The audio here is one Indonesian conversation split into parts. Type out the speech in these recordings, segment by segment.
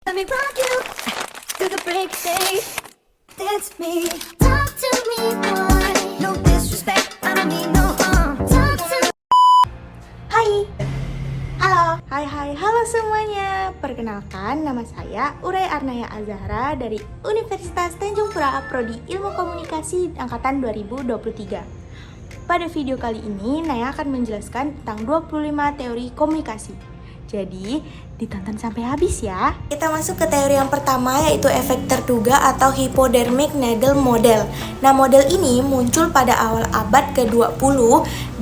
Let me rock you to the break of day. That's me. Talk to me, boy. No disrespect, I don't mean no harm. Talk to me. Hai, halo, halo semuanya. Perkenalkan, nama saya Uray Arnaya Azahra dari Universitas Tanjung Pura Prodi Ilmu Komunikasi Angkatan 2023. Pada video kali ini, Naya akan menjelaskan tentang 25 teori komunikasi. Jadi, ditonton sampai habis ya. Kita masuk ke teori yang pertama, yaitu efek terduga atau hypodermic needle model. Nah, model ini muncul pada awal abad ke-20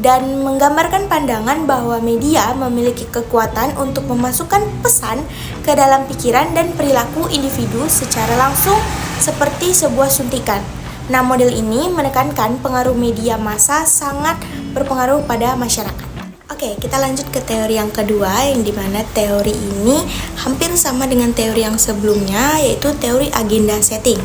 dan menggambarkan pandangan bahwa media memiliki kekuatan untuk memasukkan pesan ke dalam pikiran dan perilaku individu secara langsung seperti sebuah suntikan. Nah, model ini menekankan pengaruh media massa sangat berpengaruh pada masyarakat. Oke, kita lanjut ke teori yang kedua, yang dimana teori ini hampir sama dengan teori yang sebelumnya, yaitu teori agenda setting.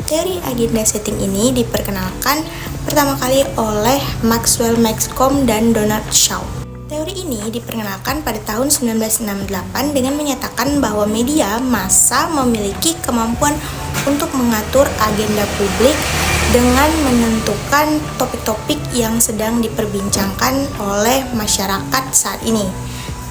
Teori agenda setting ini diperkenalkan pertama kali oleh Maxwell Maxcom dan Donald Shaw. Teori ini diperkenalkan pada tahun 1968 dengan menyatakan bahwa media massa memiliki kemampuan untuk mengatur agenda publik dengan menentukan topik-topik yang sedang diperbincangkan oleh masyarakat saat ini.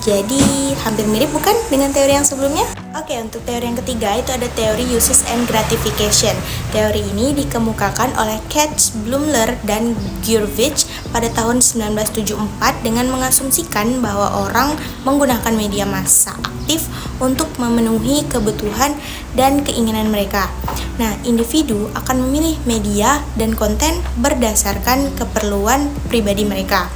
Jadi hampir mirip bukan dengan teori yang sebelumnya? Oke, untuk teori yang ketiga itu ada teori uses and gratification. Teori ini dikemukakan oleh Katz, Blumler, dan Gurevich pada tahun 1974 dengan mengasumsikan bahwa orang menggunakan media massa aktif untuk memenuhi kebutuhan dan keinginan mereka. Nah, individu akan memilih media dan konten berdasarkan keperluan pribadi mereka,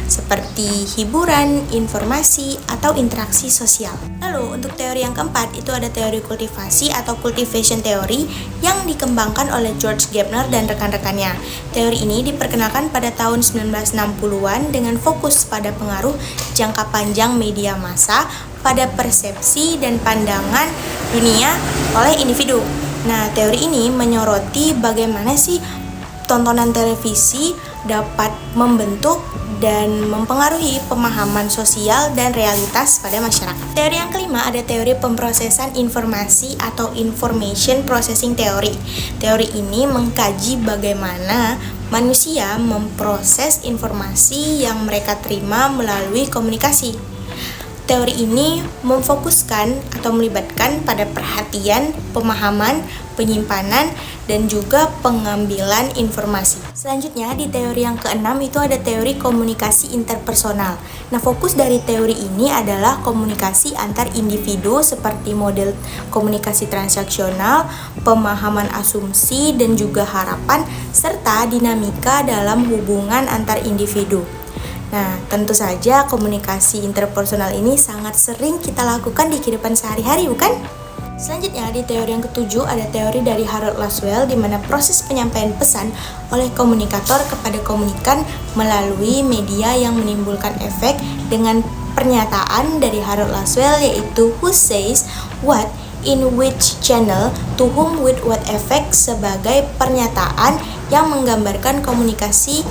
seperti hiburan, informasi, atau interaksi sosial. Lalu, untuk teori yang keempat, itu ada teori kultivasi atau cultivation theory yang dikembangkan oleh George Gardner dan rekan-rekannya. Teori ini diperkenalkan pada tahun 1960-an dengan fokus pada pengaruh jangka panjang media massa pada persepsi dan pandangan dunia oleh individu. Nah, teori ini menyoroti bagaimana sih tontonan televisi dapat membentuk dan mempengaruhi pemahaman sosial dan realitas pada masyarakat. Teori yang kelima ada teori pemrosesan informasi atau information processing theory. Teori ini mengkaji bagaimana manusia memproses informasi yang mereka terima melalui komunikasi. Teori ini memfokuskan atau melibatkan pada perhatian, pemahaman, penyimpanan, dan juga pengambilan informasi. Selanjutnya di teori yang keenam itu ada teori komunikasi interpersonal. Nah, fokus dari teori ini adalah komunikasi antar individu seperti model komunikasi transaksional, pemahaman asumsi, dan juga harapan, serta dinamika dalam hubungan antar individu. Nah, tentu saja komunikasi interpersonal ini sangat sering kita lakukan di kehidupan sehari-hari, bukan? Selanjutnya, di teori yang ketujuh ada teori dari Harold Laswell di mana proses penyampaian pesan oleh komunikator kepada komunikan melalui media yang menimbulkan efek dengan pernyataan dari Harold Laswell, yaitu who says what in which channel to whom with what effect, sebagai pernyataan yang menggambarkan komunikasi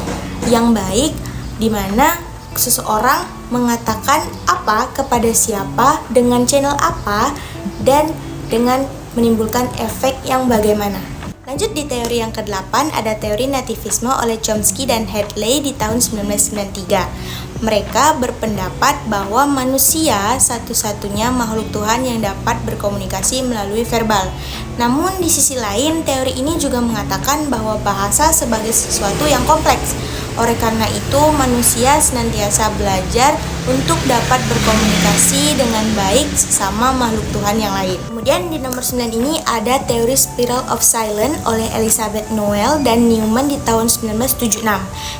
yang baik di mana seseorang mengatakan apa kepada siapa, dengan channel apa, dan dengan menimbulkan efek yang bagaimana. Lanjut di teori yang ke-8 ada teori nativisme oleh Chomsky dan Hadley di tahun 1993. Mereka berpendapat bahwa manusia satu-satunya makhluk Tuhan yang dapat berkomunikasi melalui verbal. Namun di sisi lain, teori ini juga mengatakan bahwa bahasa sebagai sesuatu yang kompleks. Oleh karena itu, manusia senantiasa belajar untuk dapat berkomunikasi dengan baik sesama makhluk Tuhan yang lain. Kemudian di nomor 9 ini ada teori Spiral of Silence oleh Elizabeth Noel dan Newman di tahun 1976.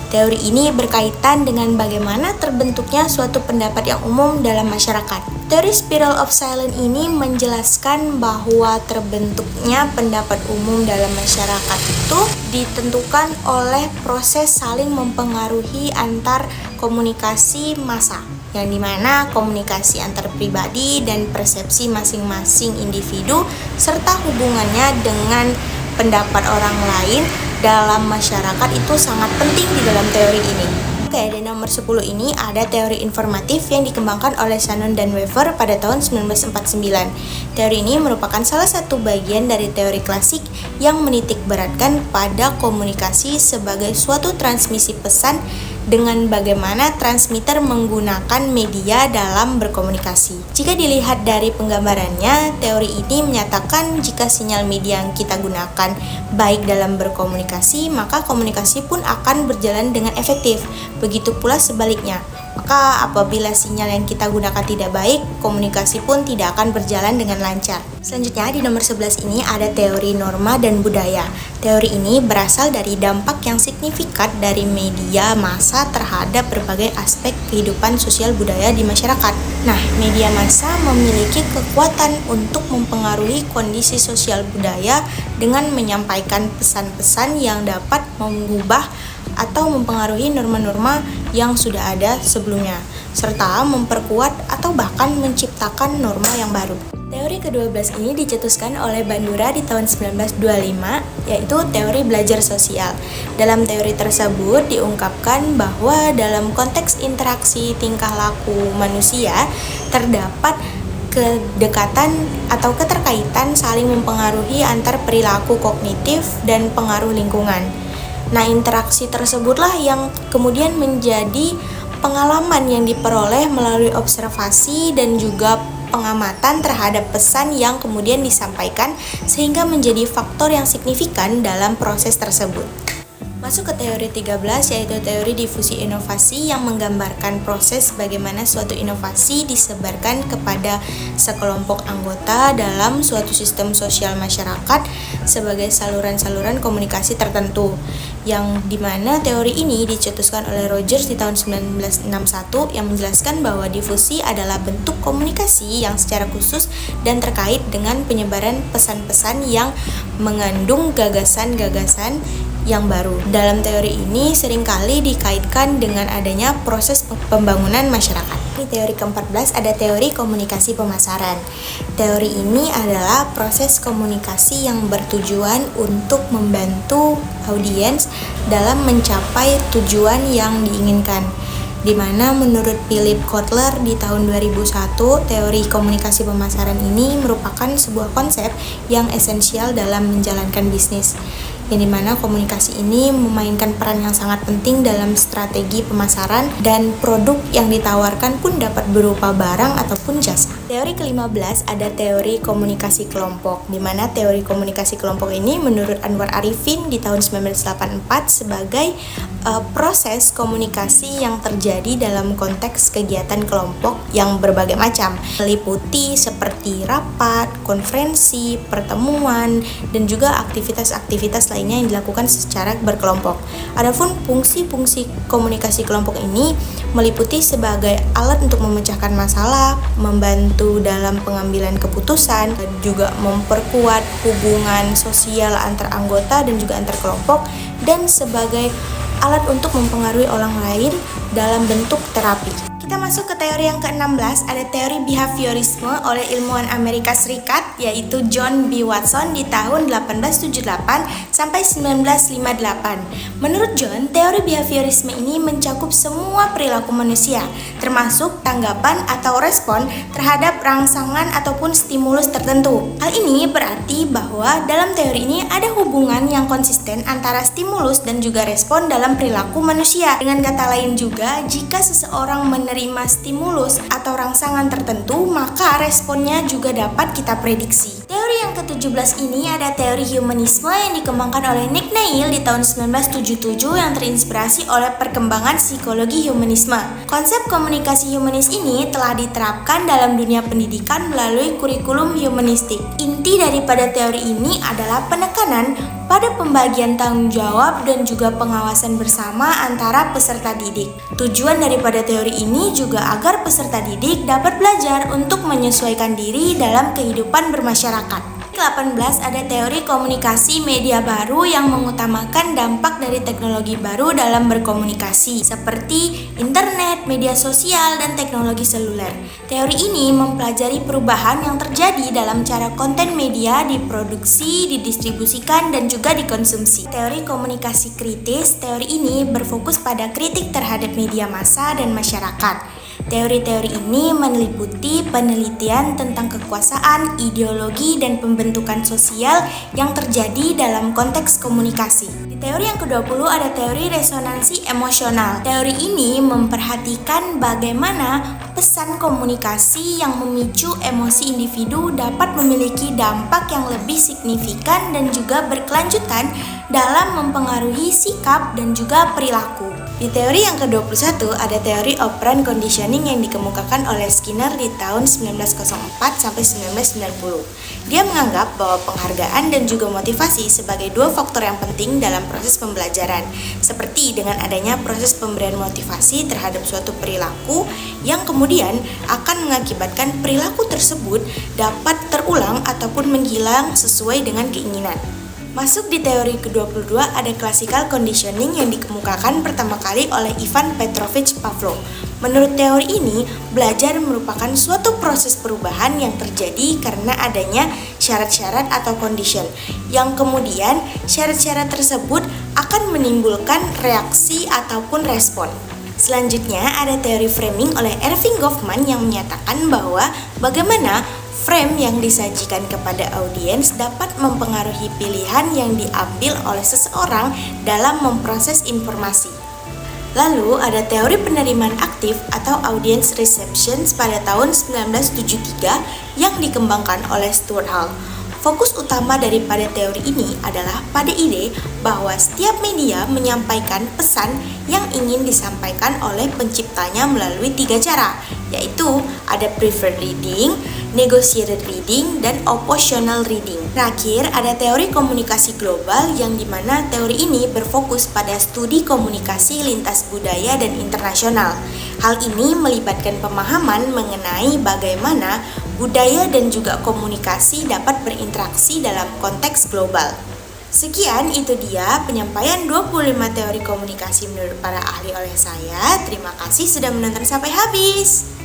Teori ini berkaitan dengan bagaimana terbentuknya suatu pendapat yang umum dalam masyarakat. Teori Spiral of Silence ini menjelaskan bahwa terbentuknya pendapat umum dalam masyarakat itu ditentukan oleh proses saling mempengaruhi antar komunikasi massa, yang dimana komunikasi antar pribadi dan persepsi masing-masing individu serta hubungannya dengan pendapat orang lain dalam masyarakat itu sangat penting di dalam teori ini. Oke, di nomor 10 ini ada teori informatif yang dikembangkan oleh Shannon dan Weaver pada tahun 1949. Teori ini merupakan salah satu bagian dari teori klasik yang menitik beratkan pada komunikasi sebagai suatu transmisi pesan dengan bagaimana transmitter menggunakan media dalam berkomunikasi. Jika dilihat dari penggambarannya, teori ini menyatakan jika sinyal media yang kita gunakan baik dalam berkomunikasi, maka komunikasi pun akan berjalan dengan efektif. Begitu pula sebaliknya. Maka apabila sinyal yang kita gunakan tidak baik, komunikasi pun tidak akan berjalan dengan lancar. Selanjutnya di nomor 11 ini ada teori norma dan budaya. Teori ini berasal dari dampak yang signifikan dari media massa terhadap berbagai aspek kehidupan sosial budaya di masyarakat. Nah, media massa memiliki kekuatan untuk mempengaruhi kondisi sosial budaya dengan menyampaikan pesan-pesan yang dapat mengubah atau mempengaruhi norma-norma yang sudah ada sebelumnya, serta memperkuat atau bahkan menciptakan norma yang baru. Teori ke-12 ini dicetuskan oleh Bandura di tahun 1925, yaitu teori belajar sosial. Dalam teori tersebut diungkapkan bahwa dalam konteks interaksi tingkah laku manusia, terdapat kedekatan atau keterkaitan saling mempengaruhi antar perilaku kognitif dan pengaruh lingkungan. Nah, interaksi tersebutlah yang kemudian menjadi pengalaman yang diperoleh melalui observasi dan juga pengamatan terhadap pesan yang kemudian disampaikan sehingga menjadi faktor yang signifikan dalam proses tersebut. Masuk ke teori 13, yaitu teori difusi inovasi yang menggambarkan proses bagaimana suatu inovasi disebarkan kepada sekelompok anggota dalam suatu sistem sosial masyarakat sebagai saluran-saluran komunikasi tertentu, yang dimana teori ini dicetuskan oleh Rogers di tahun 1961 yang menjelaskan bahwa difusi adalah bentuk komunikasi yang secara khusus dan terkait dengan penyebaran pesan-pesan yang mengandung gagasan-gagasan yang baru. Dalam teori ini seringkali dikaitkan dengan adanya proses pembangunan masyarakat. Di teori ke-14 ada teori komunikasi pemasaran. Teori ini adalah proses komunikasi yang bertujuan untuk membantu audiens dalam mencapai tujuan yang diinginkan. Di mana menurut Philip Kotler di tahun 2001, teori komunikasi pemasaran ini merupakan sebuah konsep yang esensial dalam menjalankan bisnis, yang dimana komunikasi ini memainkan peran yang sangat penting dalam strategi pemasaran dan produk yang ditawarkan pun dapat berupa barang ataupun jasa. Teori ke-15 ada teori komunikasi kelompok, di mana teori komunikasi kelompok ini menurut Anwar Arifin di tahun 1984 sebagai proses komunikasi yang terjadi dalam konteks kegiatan kelompok yang berbagai macam, meliputi seperti rapat, konferensi, pertemuan, dan juga aktivitas-aktivitas lainnya yang dilakukan secara berkelompok. Adapun fungsi-fungsi komunikasi kelompok ini meliputi sebagai alat untuk memecahkan masalah, membantu dalam pengambilan keputusan, juga memperkuat hubungan sosial antar anggota dan juga antar kelompok, dan sebagai alat untuk mempengaruhi orang lain dalam bentuk terapi. Kita masuk ke teori yang ke-16, ada teori behaviorisme oleh ilmuwan Amerika Serikat, yaitu John B. Watson di tahun 1878 sampai 1958. Menurut John, teori behaviorisme ini mencakup semua perilaku manusia, termasuk tanggapan atau respon terhadap rangsangan ataupun stimulus tertentu. Hal ini berarti bahwa dalam teori ini ada hubungan yang konsisten antara stimulus dan juga respon dalam perilaku manusia. Dengan kata lain juga, jika seseorang menerima stimulus atau rangsangan tertentu, maka responnya juga dapat kita prediksi. Teori yang ke-17 ini ada teori humanisme yang dikembangkan oleh Nick Neil di tahun 1977 yang terinspirasi oleh perkembangan psikologi humanisme. Konsep komunikasi humanis ini telah diterapkan dalam dunia pendidikan melalui kurikulum humanistik. Inti daripada teori ini adalah penekanan pada pembagian tanggung jawab dan juga pengawasan bersama antara peserta didik. Tujuan daripada teori ini juga agar peserta didik dapat belajar untuk menyesuaikan diri dalam kehidupan bermasyarakat. ke-18 ada teori komunikasi media baru yang mengutamakan dampak dari teknologi baru dalam berkomunikasi seperti internet, media sosial, dan teknologi seluler. Teori ini mempelajari perubahan yang terjadi dalam cara konten media diproduksi, didistribusikan, dan juga dikonsumsi. Teori komunikasi kritis, teori ini berfokus pada kritik terhadap media massa dan masyarakat. Teori-teori ini meliputi penelitian tentang kekuasaan, ideologi, dan pembentukan sosial yang terjadi dalam konteks komunikasi. Di teori yang ke-20 ada teori resonansi emosional. Teori ini memperhatikan bagaimana pesan komunikasi yang memicu emosi individu dapat memiliki dampak yang lebih signifikan dan juga berkelanjutan dalam mempengaruhi sikap dan juga perilaku. Di teori yang ke-21 ada teori operant conditioning yang dikemukakan oleh Skinner di tahun 1904 sampai 1990. Dia menganggap bahwa penghargaan dan juga motivasi sebagai dua faktor yang penting dalam proses pembelajaran, seperti dengan adanya proses pemberian motivasi terhadap suatu perilaku yang kemudian akan mengakibatkan perilaku tersebut dapat terulang ataupun menghilang sesuai dengan keinginan. Masuk di teori ke-22 ada classical conditioning yang dikemukakan pertama kali oleh Ivan Petrovich Pavlov. Menurut teori ini, belajar merupakan suatu proses perubahan yang terjadi karena adanya syarat-syarat atau condition, yang kemudian syarat-syarat tersebut akan menimbulkan reaksi ataupun respon. Selanjutnya ada teori framing oleh Erving Goffman yang menyatakan bahwa bagaimana frame yang disajikan kepada audiens dapat mempengaruhi pilihan yang diambil oleh seseorang dalam memproses informasi. Lalu ada teori penerimaan aktif atau audience reception pada tahun 1973 yang dikembangkan oleh Stuart Hall. Fokus utama daripada teori ini adalah pada ide bahwa setiap media menyampaikan pesan yang ingin disampaikan oleh penciptanya melalui 3 cara, yaitu ada preferred reading, negotiated reading, dan oppositional reading. Terakhir, ada teori komunikasi global yang dimana teori ini berfokus pada studi komunikasi lintas budaya dan internasional. Hal ini melibatkan pemahaman mengenai bagaimana budaya dan juga komunikasi dapat berinteraksi dalam konteks global. Sekian itu dia penyampaian 25 teori komunikasi menurut para ahli oleh saya. Terima kasih sudah menonton sampai habis.